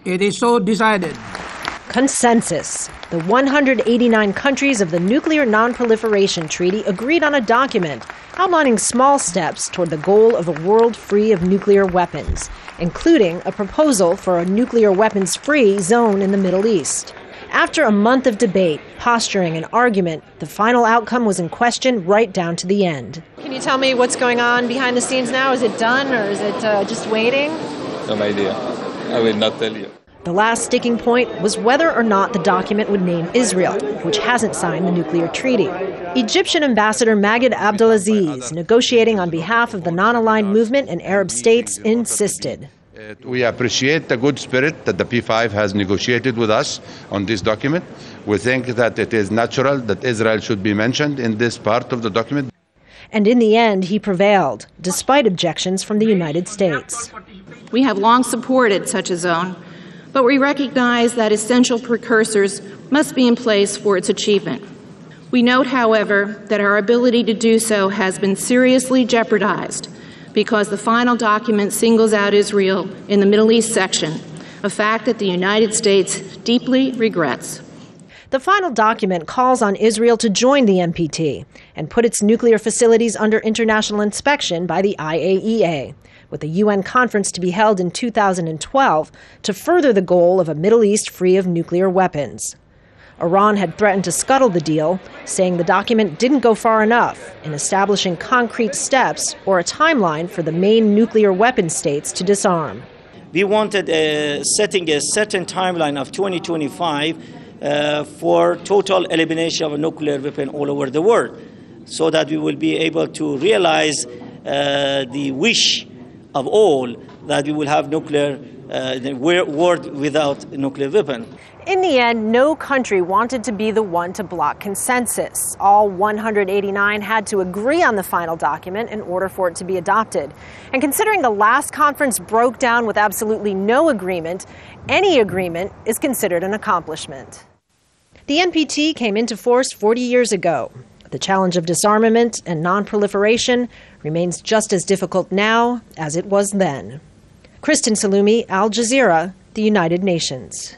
It is so decided. Consensus. The 189 countries of the Nuclear Non-Proliferation Treaty agreed on a document outlining small steps toward the goal of a world free of nuclear weapons, including a proposal for a nuclear weapons-free zone in the Middle East. After a month of debate, posturing, and argument, the final outcome was in question right down to the end. Can you tell me what's going on behind the scenes now? Is it done or is it just waiting? No idea. I will not tell you. The last sticking point was whether or not the document would name Israel, which hasn't signed the nuclear treaty. Egyptian Ambassador Maged Abdelaziz, negotiating on behalf of the non-aligned movement and Arab states, insisted. We appreciate the good spirit that the P5 has negotiated with us on this document. We think that it is natural that Israel should be mentioned in this part of the document. And in the end, he prevailed, despite objections from the United States. We have long supported such a zone, but we recognize that essential precursors must be in place for its achievement. We note, however, that our ability to do so has been seriously jeopardized because the final document singles out Israel in the Middle East section, a fact that the United States deeply regrets. The final document calls on Israel to join the NPT and put its nuclear facilities under international inspection by the IAEA, with a UN conference to be held in 2012 to further the goal of a Middle East free of nuclear weapons. Iran had threatened to scuttle the deal, saying the document didn't go far enough in establishing concrete steps or a timeline for the main nuclear weapon states to disarm. We wanted setting a certain timeline of 2025 for total elimination of a nuclear weapon all over the world, so that we will be able to realize the wish of all that we will have nuclear world without a nuclear weapon. In the end, no country wanted to be the one to block consensus. All 189 had to agree on the final document in order for it to be adopted. And considering the last conference broke down with absolutely no agreement, any agreement is considered an accomplishment. The NPT came into force 40 years ago. The challenge of disarmament and non-proliferation remains just as difficult now as it was then. Kristen, Saloomey, Al Jazeera, the United Nations.